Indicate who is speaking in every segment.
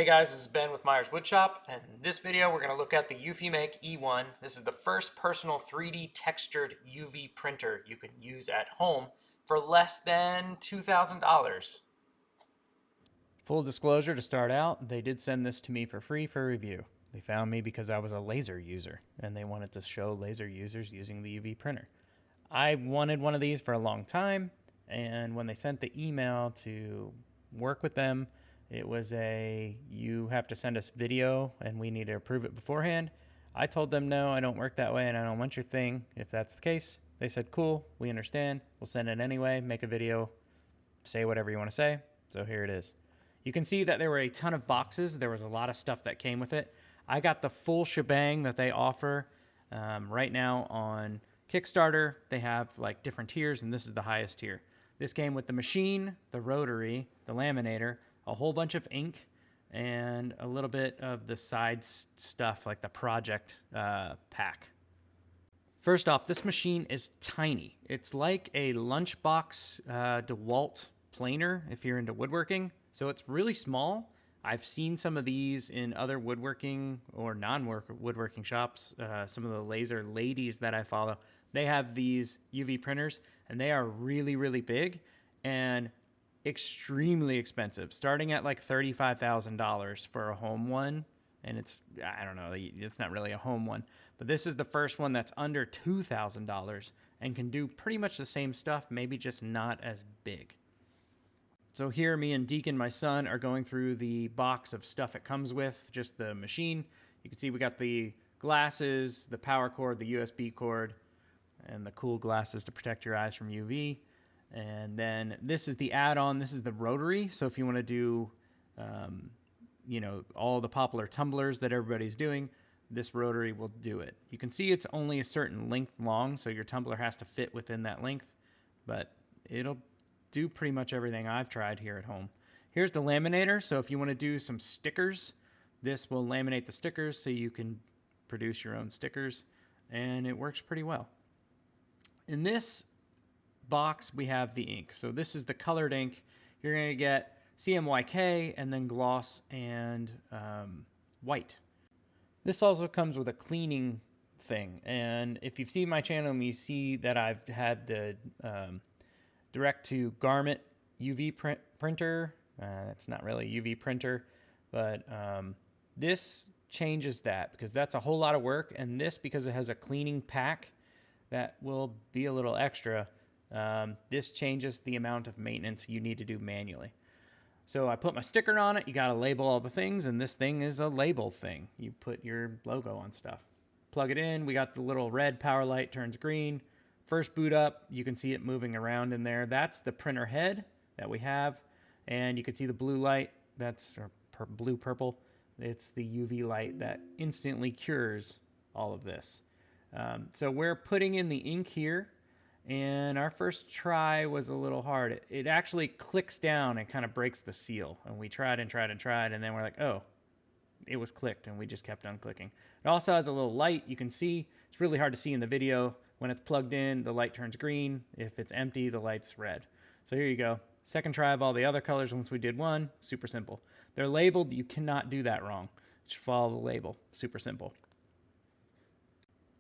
Speaker 1: Hey guys, this is Ben with Myers Woodshop, and in this video we're going to look at the Umake E1. This is the first personal 3D textured UV printer you can use at home for less than $2,000.
Speaker 2: Full disclosure to start out, they did send this to me for free for review. They found me because I was a laser user, and they wanted to show laser users using the UV printer. I wanted one of these for a long time, and when they sent the email to work with them, it was you have to send us video and we need to approve it beforehand. I told them no, I don't work that way and I don't want your thing. If that's the case, they said cool, we understand, we'll send it anyway, make a video, say whatever you want to say. So here it is. You can see that there were a ton of boxes. There was a lot of stuff that came with it. I got the full shebang that they offer right now on Kickstarter. They have like different tiers, and this is the highest tier. This came with the machine, the rotary, the laminator, a whole bunch of ink, and a little bit of the side stuff like the project pack. First off, this machine is tiny. It's like a lunchbox DeWalt planer if you're into woodworking. So it's really small. I've seen some of these in other woodworking or non-woodworking shops. Some of the laser ladies that I follow, they have these UV printers and they are really, really big and extremely expensive, starting at like $35,000 for a home one. And I don't know, it's not really a home one, but this is the first one that's under $2,000 and can do pretty much the same stuff, maybe just not as big. So here, me and Deacon, my son, are going through the box of stuff it comes with, just the machine. You can see we got the glasses, the power cord, the USB cord, and the cool glasses to protect your eyes from UV. And then this is the add-on. This is the rotary. So if you want to do, all the popular tumblers that everybody's doing, this rotary will do it. You can see it's only a certain length long, so your tumbler has to fit within that length, but it'll do pretty much everything I've tried here at home. Here's the laminator. So if you want to do some stickers, this will laminate the stickers so you can produce your own stickers, and it works pretty well. In this box, we have the ink. So this is the colored ink. You're going to get CMYK and then gloss and white. This also comes with a cleaning thing. And if you've seen my channel, you see that I've had the direct to garment UV printer. It's not really a UV printer, but this changes that because that's a whole lot of work. And this, because it has a cleaning pack that will be a little extra, this changes the amount of maintenance you need to do manually. So I put my sticker on it. You got to label all the things, and this thing is a label thing. You put your logo on stuff. Plug it in. We got the little red power light turns green. First boot up, you can see it moving around in there. That's the printer head that we have. And you can see the blue light, that's blue purple. It's the UV light that instantly cures all of this. So we're putting in the ink here, and our first try was a little hard. It actually clicks down and kind of breaks the seal. And we tried and tried and tried, and then we're like, oh, it was clicked, and we just kept on clicking. It also has a little light. You can see, it's really hard to see in the video. When it's plugged in, the light turns green. If it's empty, the light's red. So here you go. Second try of all the other colors once we did one. Super simple. They're labeled. You cannot do that wrong. Just follow the label. Super simple.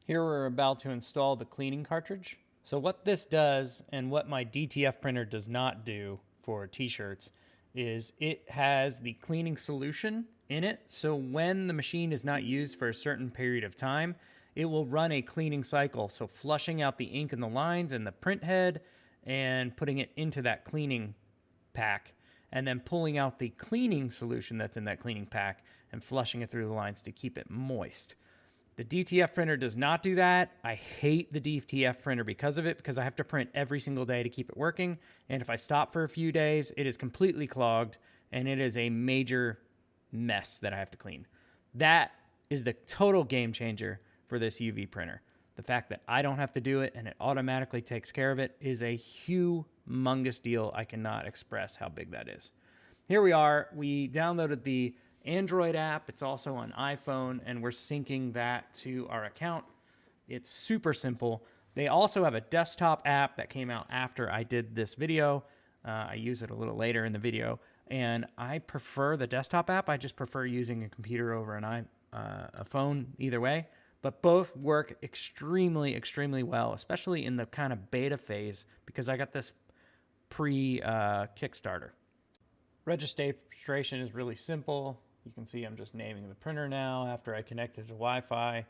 Speaker 2: Here we're about to install the cleaning cartridge. So what this does, and what my DTF printer does not do for t-shirts, is it has the cleaning solution in it. So when the machine is not used for a certain period of time, it will run a cleaning cycle. So flushing out the ink and the lines and the print head and putting it into that cleaning pack, and then pulling out the cleaning solution that's in that cleaning pack and flushing it through the lines to keep it moist. The DTF printer does not do that. I hate the DTF printer because of it, because I have to print every single day to keep it working. And if I stop for a few days, it is completely clogged and it is a major mess that I have to clean. That is the total game changer for this UV printer. The fact that I don't have to do it and it automatically takes care of it is a humongous deal. I cannot express how big that is. Here we are. We downloaded the Android app. It's also on iPhone, and we're syncing that to our account. It's super simple. They also have a desktop app that came out after I did this video. I use it a little later in the video, And I prefer the desktop app. I just prefer using a computer over a phone either way. But both work extremely, extremely well, especially in the kind of beta phase because I got this pre-Kickstarter. Registration is really simple. You can see I'm just naming the printer now after I connected to Wi-Fi.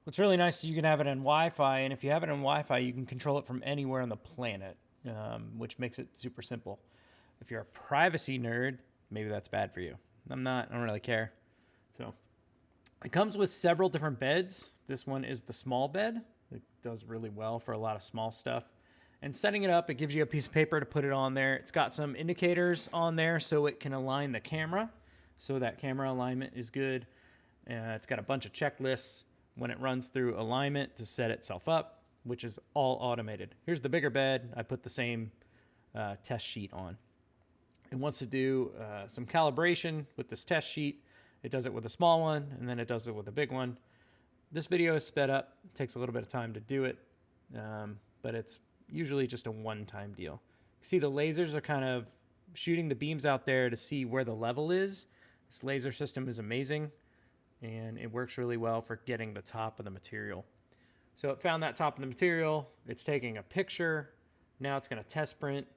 Speaker 2: What's really nice is you can have it on Wi-Fi, and if you have it on Wi-Fi, you can control it from anywhere on the planet, which makes it super simple. If you're a privacy nerd, maybe that's bad for you. I'm not. I don't really care. So it comes with several different beds. This one is the small bed. It does really well for a lot of small stuff. And setting it up, it gives you a piece of paper to put it on there. It's got some indicators on there so it can align the camera. So that camera alignment is good. It's got a bunch of checklists when it runs through alignment to set itself up, which is all automated. Here's the bigger bed. I put the same test sheet on. It wants to do some calibration with this test sheet. It does it with a small one, and then it does it with a big one. This video is sped up. It takes a little bit of time to do it, but it's usually just a one-time deal. See, the lasers are kind of shooting the beams out there to see where the level is. This laser system is amazing, and it works really well for getting the top of the material. So it found that top of the material. It's taking a picture. Now it's going to test print.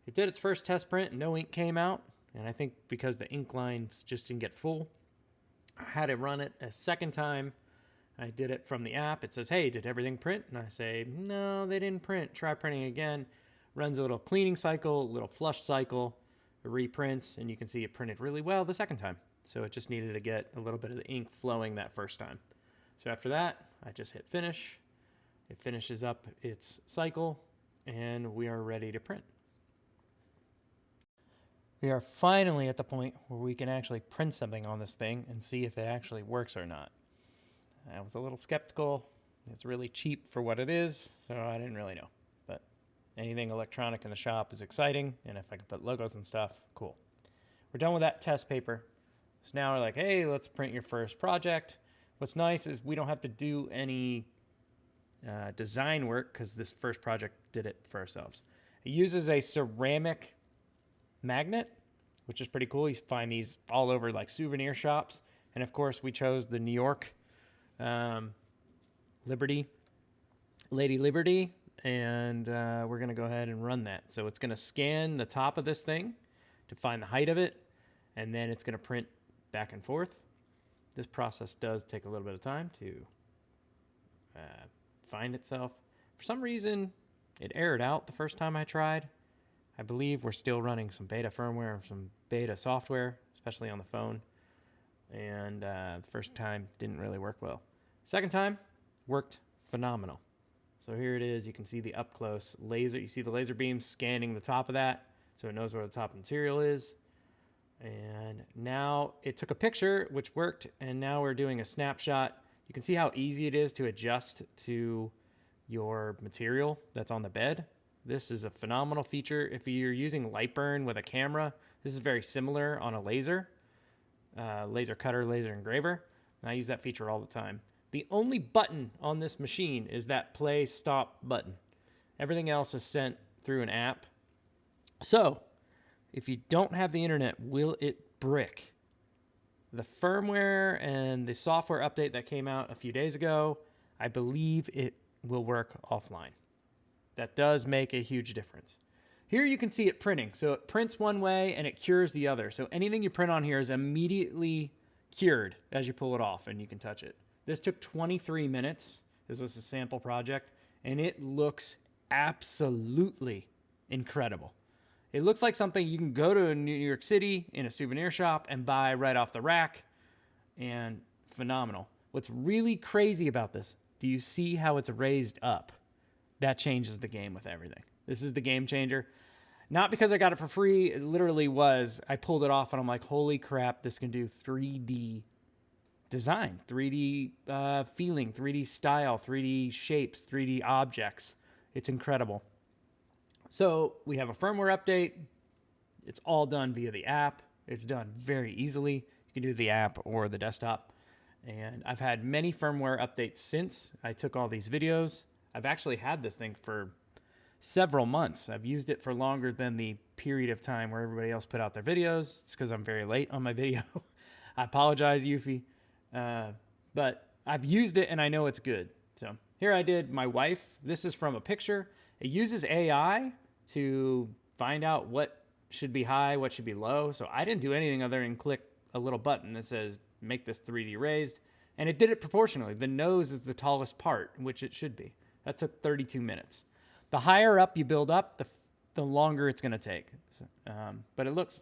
Speaker 2: It did its first test print. No ink came out, and I think because the ink lines just didn't get full. I had to run it a second time. I did it from the app. It says, hey, did everything print? And I say, no, they didn't print. Try printing again. Runs a little cleaning cycle, a little flush cycle. It reprints, and you can see it printed really well the second time. So it just needed to get a little bit of the ink flowing that first time. So after that, I just hit finish. It finishes up its cycle, and we are ready to print. We are finally at the point where we can actually print something on this thing and see if it actually works or not. I was a little skeptical. It's really cheap for what it is, so I didn't really know. But anything electronic in the shop is exciting, and if I can put logos and stuff, cool. We're done with that test paper. So now we're like, hey, let's print your first project. What's nice is we don't have to do any design work because this first project did it for ourselves. It uses a ceramic magnet, which is pretty cool. You find these all over like souvenir shops. And of course, we chose the New York Lady Liberty, and we're going to go ahead and run that. So it's going to scan the top of this thing to find the height of it, and then it's going to print back and forth. This process does take a little bit of time to find itself. For some reason, it errored out the first time I tried. I believe we're still running some beta firmware and some beta software, especially on the phone. And the first time didn't really work well. Second time worked phenomenal. So here it is. You can see the up close laser. You see the laser beam scanning the top of that, so it knows where the top material is. And now it took a picture, which worked, and now we're doing a snapshot. You can see how easy it is to adjust to your material that's on the bed. This is a phenomenal feature. If you're using Lightburn with a camera, this is very similar on a laser cutter, laser engraver. And I use that feature all the time. The only button on this machine is that play stop button. Everything else is sent through an app. So if you don't have the internet, will it brick? The firmware and the software update that came out a few days ago, I believe it will work offline. That does make a huge difference. Here you can see it printing. So it prints one way and it cures the other. So anything you print on here is immediately cured as you pull it off and you can touch it. This took 23 minutes. This was a sample project, and it looks absolutely incredible. It looks like something you can go to New York City in a souvenir shop and buy right off the rack, and phenomenal. What's really crazy about this, do you see how it's raised up? That changes the game with everything. This is the game changer. Not because I got it for free. It literally was. I pulled it off and I'm like, holy crap, this can do 3D design, 3D feeling, 3D style, 3D shapes, 3D objects. It's incredible. So we have a firmware update. It's all done via the app. It's done very easily. You can do the app or the desktop. And I've had many firmware updates since I took all these videos. I've actually had this thing for several months. I've used it for longer than the period of time where everybody else put out their videos. It's because I'm very late on my video. I apologize, Eufy. But I've used it and I know it's good. So here I did my wife. This is from a picture. It uses AI to find out what should be high, what should be low. So I didn't do anything other than click a little button that says, make this 3D raised. And it did it proportionally. The nose is the tallest part, which it should be. That took 32 minutes. The higher up you build up, the longer it's going to take. So, but it looks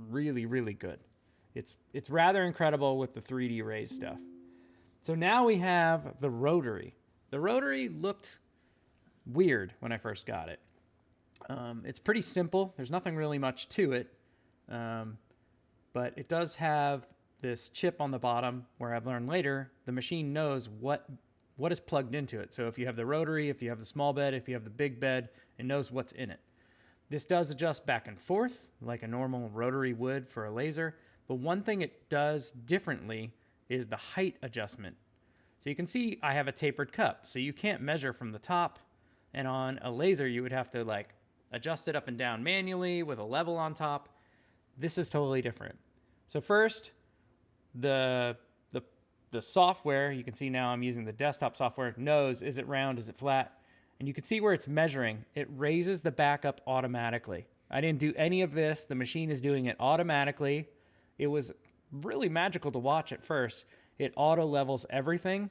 Speaker 2: really, really good. It's rather incredible with the 3D raised stuff. So now we have the rotary. The rotary looked weird when I first got it. It's pretty simple. There's nothing really much to it. But it does have this chip on the bottom where I've learned later, the machine knows what is plugged into it. So if you have the rotary, if you have the small bed, if you have the big bed, it knows what's in it. This does adjust back and forth like a normal rotary would for a laser. But one thing it does differently is the height adjustment. So you can see I have a tapered cup. So you can't measure from the top. And on a laser, you would have to like adjust it up and down manually with a level on top. This is totally different. So first, the software, you can see now I'm using the desktop software, knows, is it round, is it flat? And you can see where it's measuring. It raises the back up automatically. I didn't do any of this. The machine is doing it automatically. It was really magical to watch at first. It auto levels everything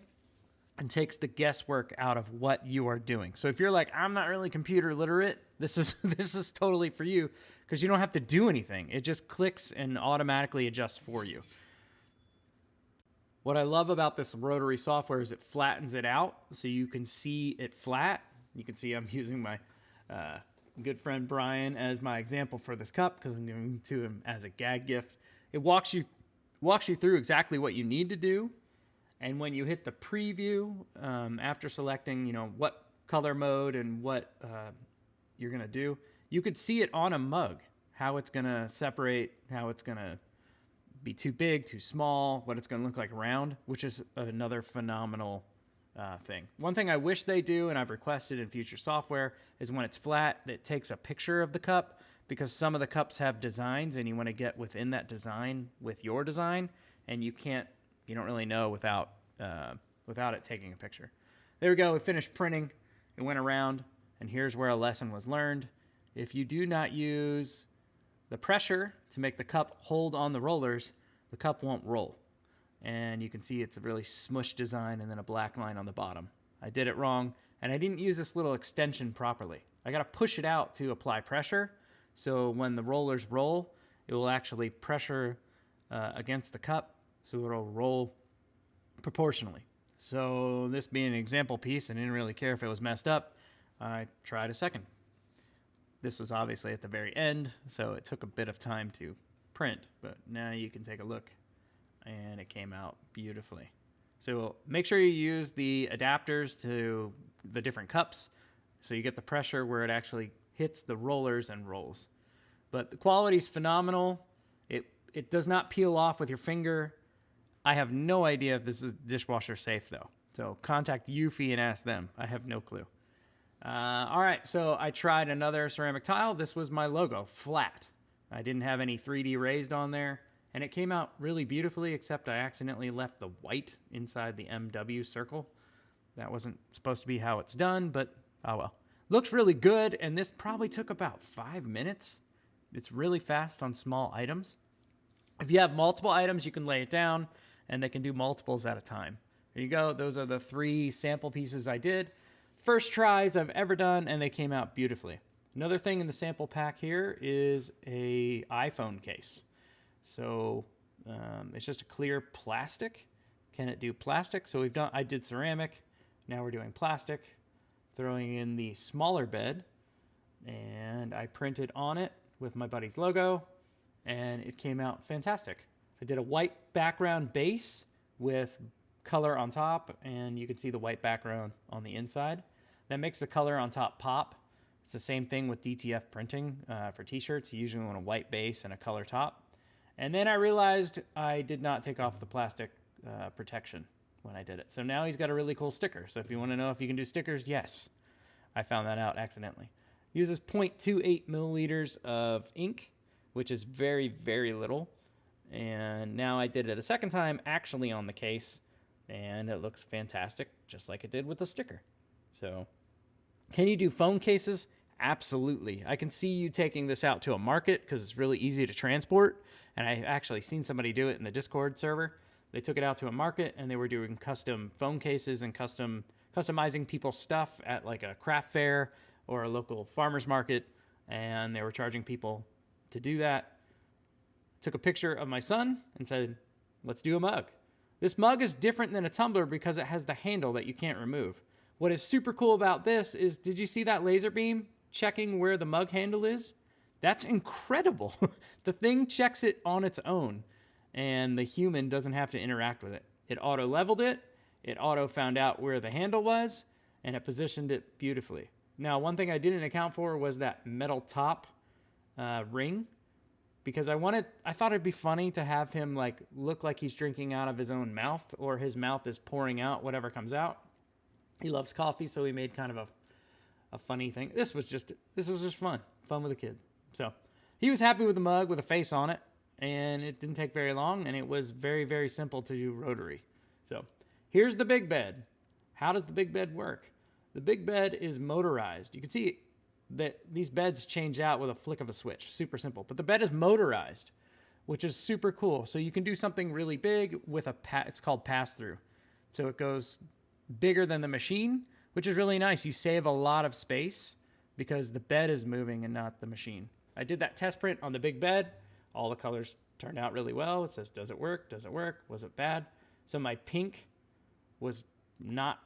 Speaker 2: and takes the guesswork out of what you are doing. So if you're like, I'm not really computer literate, this is totally for you because you don't have to do anything. It just clicks and automatically adjusts for you. What I love about this rotary software is it flattens it out so you can see it flat. You can see I'm using my good friend Brian as my example for this cup because I'm giving it to him as a gag gift. It walks you through exactly what you need to do. And when you hit the preview, after selecting, what color mode and what you're going to do, you could see it on a mug, how it's going to separate, how it's going to be too big, too small, what it's going to look like round, which is another phenomenal thing. One thing I wish they do, and I've requested in future software, is when it's flat, it takes a picture of the cup because some of the cups have designs and you want to get within that design with your design, and you don't really know without it taking a picture. There we go. We finished printing. It went around, and here's where a lesson was learned. If you do not use the pressure to make the cup hold on the rollers, the cup won't roll. And you can see it's a really smushed design and then a black line on the bottom. I did it wrong, and I didn't use this little extension properly. I got to push it out to apply pressure, so when the rollers roll, it will actually pressure against the cup, so it'll roll proportionally. So this being an example piece, I didn't really care if it was messed up. I tried a second. This was obviously at the very end, so it took a bit of time to print, but now you can take a look, and it came out beautifully. So make sure you use the adapters to the different cups, so you get the pressure where it actually hits the rollers and rolls. But the quality is phenomenal. It does not peel off with your finger. I have no idea if this is dishwasher safe, though. So contact Eufy and ask them. I have no clue. All right, so I tried another ceramic tile. This was my logo, flat. I didn't have any 3D raised on there, and it came out really beautifully, except I accidentally left the white inside the MW circle. That wasn't supposed to be how it's done, but oh well. Looks really good, and this probably took about 5 minutes. It's really fast on small items. If you have multiple items, you can lay it down, and they can do multiples at a time. There you go. Those are the 3 sample pieces I did. First tries I've ever done, and they came out beautifully. Another thing in the sample pack here is a iPhone case. So it's just a clear plastic. Can it do plastic? So I did ceramic. Now we're doing plastic. Throwing in the smaller bed, and I printed on it with my buddy's logo, and it came out fantastic. I did a white background base with color on top, and you can see the white background on the inside. That makes the color on top pop. It's the same thing with DTF printing for t-shirts. You usually want a white base and a color top. And then I realized I did not take off the plastic protection when I did it. So now he's got a really cool sticker. So if you want to know if you can do stickers, yes. I found that out accidentally. Uses 0.28 milliliters of ink, which is very, very little. And now I did it a second time actually on the case, and it looks fantastic, just like it did with the sticker. So, can you do phone cases? Absolutely. I can see you taking this out to a market because it's really easy to transport. And I actually seen somebody do it in the Discord server. They took it out to a market and they were doing custom phone cases and customizing people's stuff at like a craft fair or a local farmer's market. And they were charging people to do that. Took a picture of my son and said, let's do a mug. This mug is different than a tumbler because it has the handle that you can't remove. What is super cool about this is, did you see that laser beam checking where the mug handle is? That's incredible. The thing checks it on its own, and the human doesn't have to interact with it. It auto leveled it, it auto found out where the handle was, and it positioned it beautifully. Now, one thing I didn't account for was that metal top ring, because I thought it'd be funny to have him like look like he's drinking out of his own mouth, or his mouth is pouring out whatever comes out. He loves coffee, so we made kind of a funny thing. This was just fun with a kid. So he was happy with the mug with a face on it, and it didn't take very long, and it was very, very simple to do rotary. So here's the big bed. How does the big bed work? The big bed is motorized. You can see that these beds change out with a flick of a switch. Super simple. But the bed is motorized, which is super cool. So you can do something really big with it's called pass-through. So it goes bigger than the machine, which is really nice. You save a lot of space because the bed is moving and not the machine. I did that test print on the big bed. All the colors turned out really well. It says, does it work? Does it work? Was it bad? So my pink was not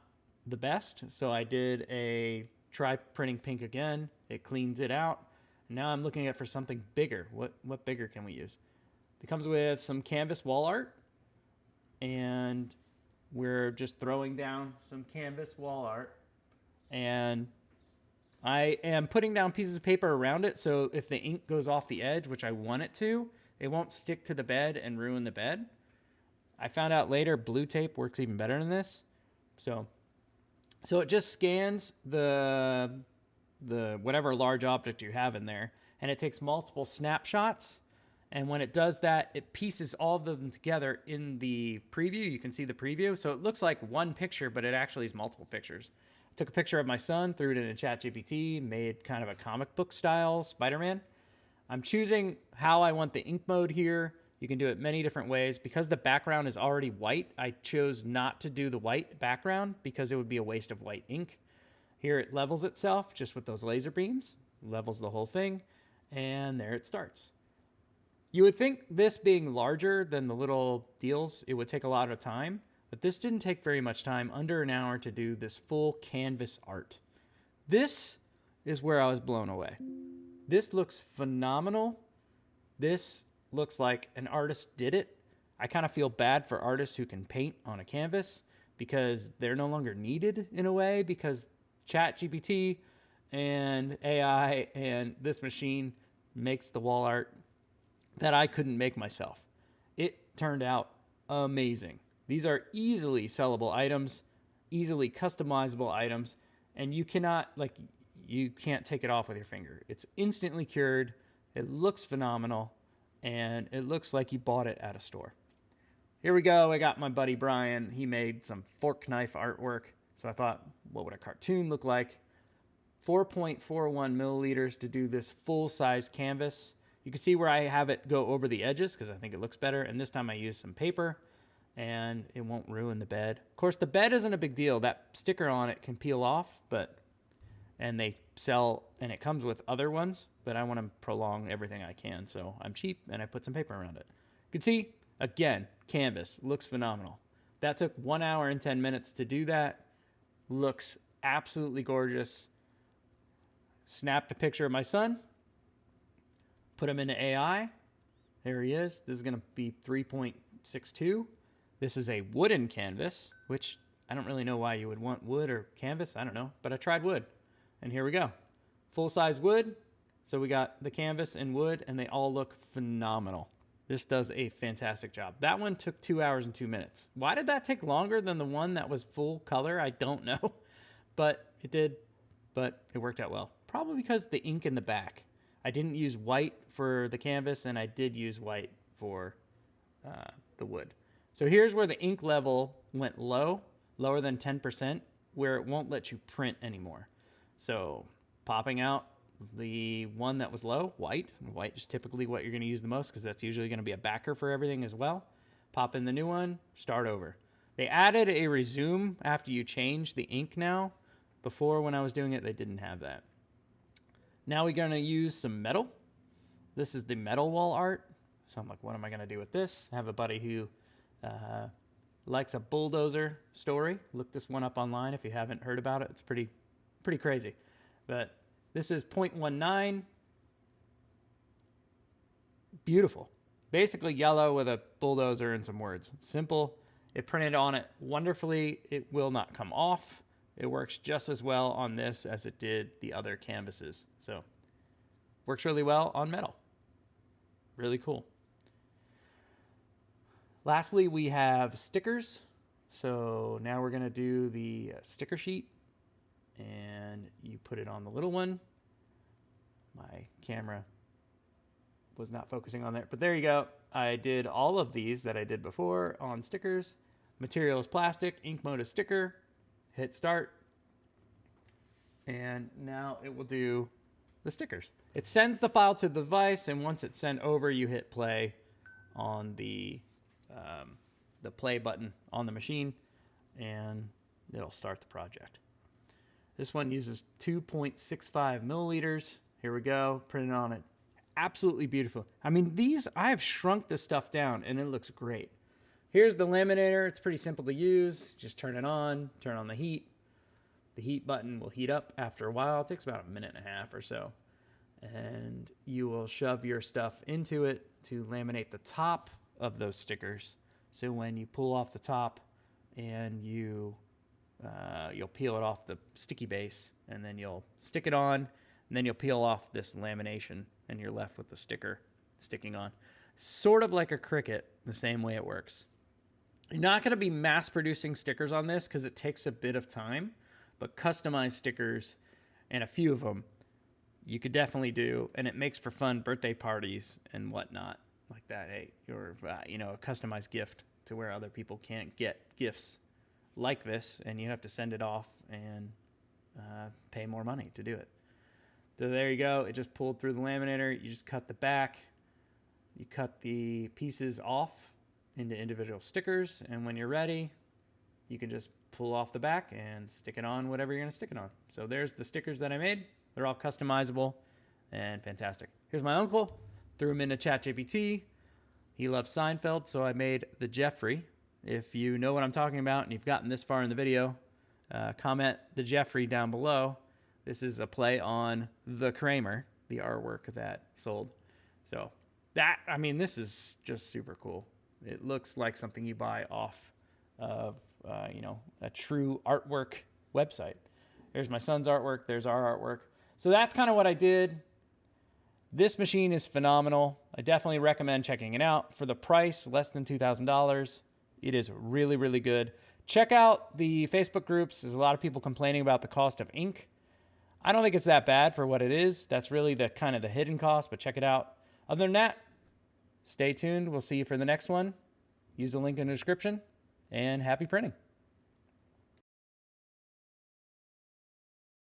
Speaker 2: the best. So I did a try printing pink again. It cleans it out. Now I'm looking at for something bigger. What bigger can we use? It comes with some canvas wall art, and we're just throwing down some canvas wall art, and I am putting down pieces of paper around it, so if the ink goes off the edge, which I want it to, it won't stick to the bed and ruin the bed. I found out later blue tape works even better than this. So it just scans the whatever large object you have in there, and it takes multiple snapshots. And when it does that, it pieces all of them together in the preview. You can see the preview. So it looks like one picture, but it actually is multiple pictures. Took a picture of my son, threw it in a ChatGPT, made kind of a comic book style Spider-Man. I'm choosing how I want the ink mode here. You can do it many different ways. Because the background is already white, I chose not to do the white background because it would be a waste of white ink. Here it levels itself just with those laser beams, levels the whole thing, and there it starts. You would think this being larger than the little deals, it would take a lot of time, but this didn't take very much time, under an hour to do this full canvas art. This is where I was blown away. This looks phenomenal. This looks like an artist did it. I kind of feel bad for artists who can paint on a canvas because they're no longer needed in a way, because ChatGPT and AI and this machine makes the wall art that I couldn't make myself. It turned out amazing. These are easily sellable items, easily customizable items, and you can't take it off with your finger. It's instantly cured. It looks phenomenal, and it looks like you bought it at a store. Here we go. I got my buddy Brian. He made some fork knife artwork. So I thought, what would a cartoon look like? 4.41 milliliters to do this full-size canvas. You can see where I have it go over the edges because I think it looks better. And this time I used some paper, and it won't ruin the bed. Of course, the bed isn't a big deal. That sticker on it can peel off, and they sell, and it comes with other ones, but I want to prolong everything I can. So I'm cheap, and I put some paper around it. You can see, again, canvas looks phenomenal. That took 1 hour and 10 minutes to do that. Looks absolutely gorgeous. Snapped a picture of my son, put him into AI. There he is. This is going to be 3.62. This is a wooden canvas, which I don't really know why you would want wood or canvas. I don't know, but I tried wood. And here we go. Full-size wood. So we got the canvas and wood, and they all look phenomenal. This does a fantastic job. That one took 2 hours and 2 minutes. Why did that take longer than the one that was full color? I don't know, but it did. But it worked out well. probably because the ink in the back. I didn't use white for the canvas, and I did use white for the wood. So here's where the ink level went low, lower than 10%, where it won't let you print anymore. So popping out the one that was low, white. White is typically what you're going to use the most because that's usually going to be a backer for everything as well. Pop in the new one, start over. They added a resume after you change the ink now. Before, when I was doing it, they didn't have that. Now we're going to use some metal. This is the metal wall art. So I'm like, what am I going to do with this? I have a buddy who likes a bulldozer story. Look this one up online if you haven't heard about it. It's pretty crazy. But this is 0.19. Beautiful. Basically yellow with a bulldozer and some words. Simple. It printed on it wonderfully. It will not come off. It works just as well on this as it did the other canvases. So works really well on metal. Really cool. Lastly, we have stickers. So now we're going to do the sticker sheet, and you put it on the little one. My camera was not focusing on there, but there you go. I did all of these that I did before on stickers. Material is plastic, ink mode is sticker. Hit start, and now it will do the stickers. It sends the file to the device, and once it's sent over, you hit play on the play button on the machine, and it'll start the project. This one uses 2.65 milliliters. Here we go, printed on it. Absolutely beautiful. I mean, I have shrunk this stuff down, and it looks great. Here's the laminator. It's pretty simple to use. Just turn it on, turn on the heat. The heat button will heat up after a while. It takes about a minute and a half or so. And you will shove your stuff into it to laminate the top of those stickers. So when you pull off the top and you'll peel it off the sticky base, and then you'll stick it on, and then you'll peel off this lamination, and you're left with the sticker sticking on. Sort of like a Cricut, the same way it works. You're not going to be mass producing stickers on this because it takes a bit of time, but customized stickers, and a few of them, you could definitely do, and it makes for fun birthday parties and whatnot like that. Hey, or a customized gift to where other people can't get gifts like this, and you have to send it off and pay more money to do it. So there you go. It just pulled through the laminator. You just cut the back. You cut the pieces off into individual stickers, and when you're ready, you can just pull off the back and stick it on whatever you're going to stick it on. So there's the stickers that I made. They're all customizable and fantastic. Here's my uncle. Threw him into ChatGPT. He loves Seinfeld, so I made the Jeffrey. If you know what I'm talking about and you've gotten this far in the video, comment the Jeffrey down below. This is a play on the Kramer, the artwork that sold. So this is just super cool. It looks like something you buy off of, a true artwork website. There's my son's artwork. There's our artwork. So that's kind of what I did. This machine is phenomenal. I definitely recommend checking it out. For the price, less than $2,000, it is really, really good. Check out the Facebook groups. There's a lot of people complaining about the cost of ink. I don't think it's that bad for what it is. That's really the kind of the hidden cost, but check it out. Other than that, stay tuned. We'll see you for the next one. Use the link in the description, and happy printing.